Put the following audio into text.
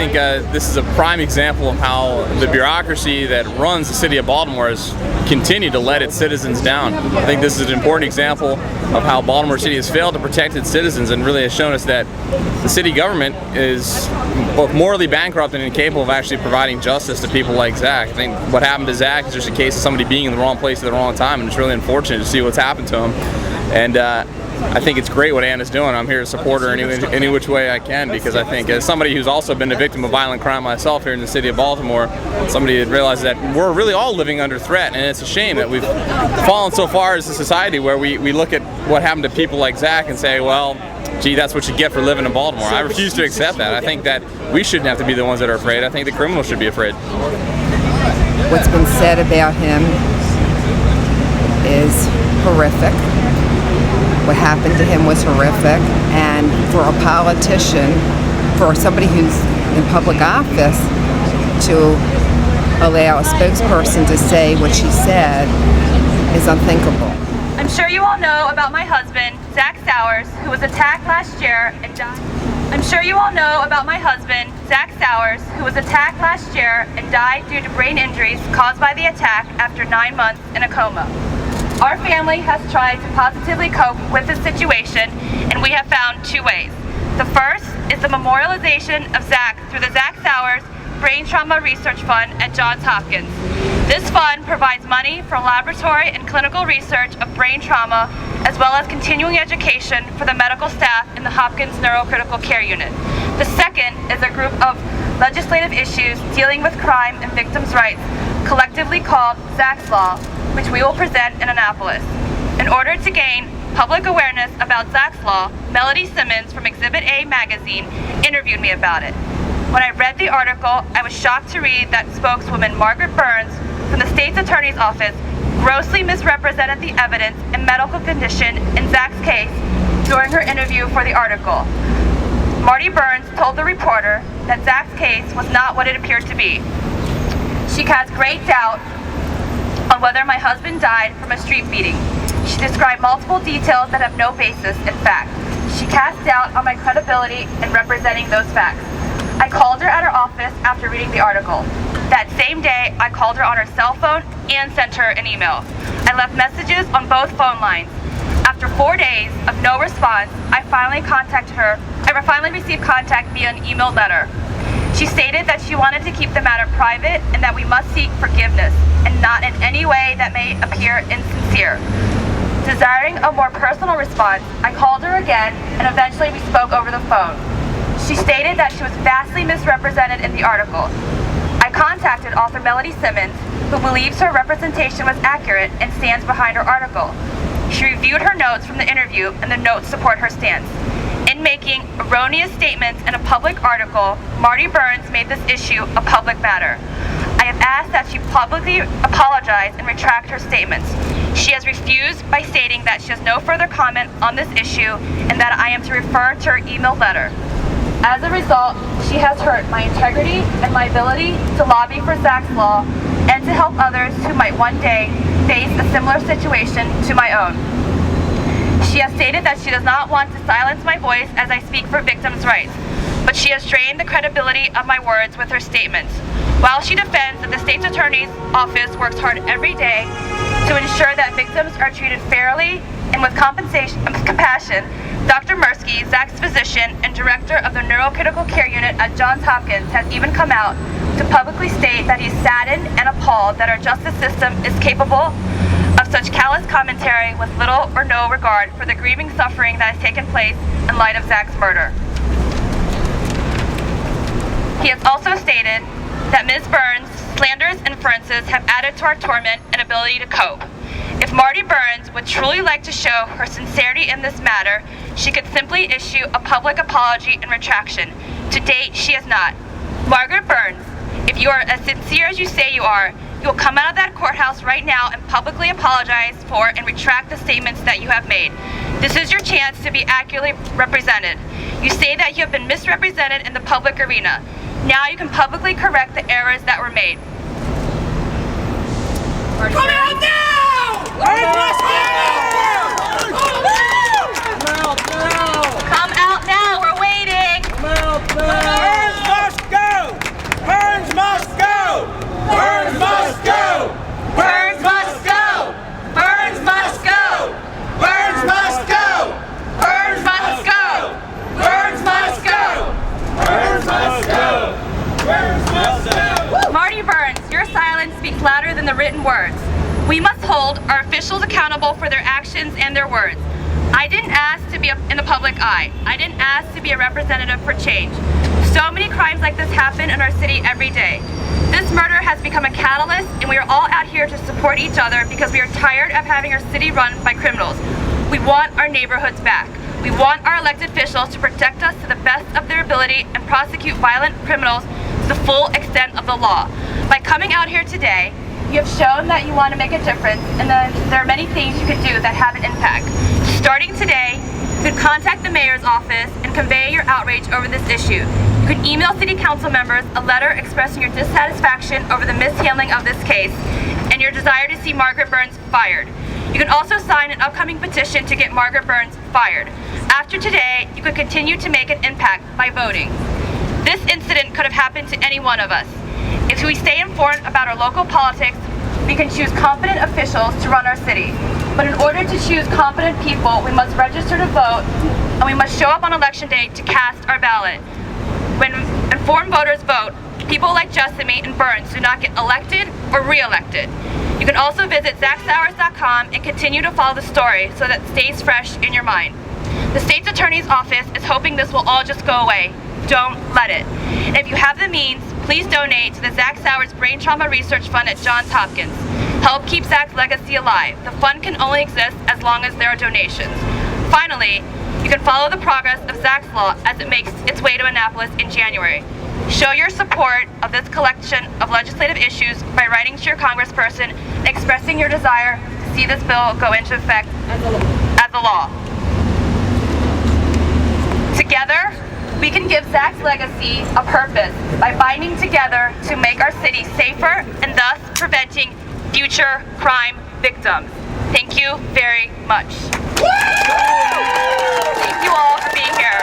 think this is a prime example of how the bureaucracy that runs the city of Baltimore has continued to let its citizens down. I think this is an important example of how Baltimore City has failed to protect its citizens and really has shown us that the city government is both morally bankrupt and incapable of actually providing justice to people like Zach. I think what happened to Zach is just a case of somebody being in the wrong place at the wrong time, and it's really unfortunate to see what's happened to him. And I think it's great what Anna's doing. I'm here to support her any which way I can, because I think as somebody who's also been a victim of violent crime myself here in the city of Baltimore, somebody that realizes that we're really all living under threat, and it's a shame that we've fallen so far as a society where we look at what happened to people like Zach and say, well, gee, that's what you get for living in Baltimore. I refuse to accept that. I think that we shouldn't have to be the ones that are afraid. I think the criminals should be afraid. What's been said about him is horrific. What happened to him was horrific, and for a politician, for somebody who's in public office, to allow a spokesperson to say what she said is unthinkable. I'm sure you all know about my husband, Zach Sowers, who was attacked last year and died. I'm sure you all know about my husband, Zach Sowers, who was attacked last year and died due to brain injuries caused by the attack after 9 months in a coma. Our family has tried to positively cope with this situation, and we have found 2 ways. The first is the memorialization of Zach through the Zach Sowers Brain Trauma Research Fund at Johns Hopkins. This fund provides money for laboratory and clinical research of brain trauma, as well as continuing education for the medical staff in the Hopkins Neurocritical Care Unit. The second is a group of legislative issues dealing with crime and victims' rights, collectively called Zach's Law, which we will present in Annapolis. In order to gain public awareness about Zach's Law, Melody Simmons from Exhibit A magazine interviewed me about it. When I read the article, I was shocked to read that spokeswoman Margaret Burns from the state's attorney's office grossly misrepresented the evidence and medical condition in Zach's case during her interview for the article. Marty Burns told the reporter that Zach's case was not what it appeared to be. She cast great doubt on whether my husband died from a street beating. She described multiple details that have no basis in fact. She cast doubt on my credibility in representing those facts. I called her at her office after reading the article. That same day, I called her on her cell phone and sent her an email. I left messages on both phone lines. After 4 days of no response, I finally contacted her. I finally received contact via an email letter. She stated that she wanted to keep the matter private and that we must seek forgiveness, and not in any way that may appear insincere. Desiring a more personal response, I called her again, and eventually we spoke over the phone. She stated that she was vastly misrepresented in the article. I contacted author Melody Simmons, who believes her representation was accurate and stands behind her article. She reviewed her notes from the interview, and the notes support her stance. In making erroneous statements in a public article, Marty Burns made this issue a public matter. I have asked that she publicly apologize and retract her statements. She has refused by stating that she has no further comment on this issue and that I am to refer to her email letter. As a result, she has hurt my integrity and my ability to lobby for Zach's Law and to help others who might one day face a similar situation to my own. She has stated that she does not want to silence my voice as I speak for victims' rights, but she has strained the credibility of my words with her statements. While she defends that the state's attorney's office works hard every day to ensure that victims are treated fairly and with compassion, Dr. Mursky, Zach's physician and director of the Neurocritical Care Unit at Johns Hopkins, has even come out to publicly state that he's saddened and appalled that our justice system is capable of such callous commentary with little or no regard for the grieving suffering that has taken place in light of Zach's murder. He has also stated that Ms. Burns' slanderous inferences have added to our torment and ability to cope. If Marty Burns would truly like to show her sincerity in this matter, she could simply issue a public apology and retraction. To date, she has not. Margaret Burns, if you are as sincere as you say you are, you will come out of that courthouse right now and publicly apologize for and retract the statements that you have made. This is your chance to be accurately represented. You say that you have been misrepresented in the public arena. Now you can publicly correct the errors that were made. Come out now! Come out now, we're waiting! Burns must go! our officials accountable for their actions and their words. I didn't ask to be in the public eye. I didn't ask to be a representative for change. So many crimes like this happen in our city every day. This murder has become a catalyst, and we are all out here to support each other because we are tired of having our city run by criminals. We want our neighborhoods back. We want our elected officials to protect us to the best of their ability and prosecute violent criminals to the full extent of the law. By coming out here today, you have shown that you want to make a difference, and that there are many things you can do that have an impact. Starting today, you could contact the mayor's office and convey your outrage over this issue. You could email city council members a letter expressing your dissatisfaction over the mishandling of this case and your desire to see Margaret Burns fired. You can also sign an upcoming petition to get Margaret Burns fired. After today, you could continue to make an impact by voting. This incident could have happened to any one of us. If we stay informed about our local politics, we can choose competent officials to run our city. But in order to choose competent people, we must register to vote, and we must show up on election day to cast our ballot. When informed voters vote, people like Jessamy and Burns do not get elected or re-elected. You can also visit ZachSowers.com and continue to follow the story so that it stays fresh in your mind. The state's attorney's office is hoping this will all just go away. Don't let it. And if you have the means, please donate to the Zach Sowers Brain Trauma Research Fund at Johns Hopkins. Help keep Zach's legacy alive. The fund can only exist as long as there are donations. Finally, you can follow the progress of Zach's Law as it makes its way to Annapolis in January. Show your support of this collection of legislative issues by writing to your congressperson and expressing your desire to see this bill go into effect as a law. Together, we can give Zach's legacy a purpose by binding together to make our city safer and thus preventing future crime victims. Thank you very much. Thank you all for being here.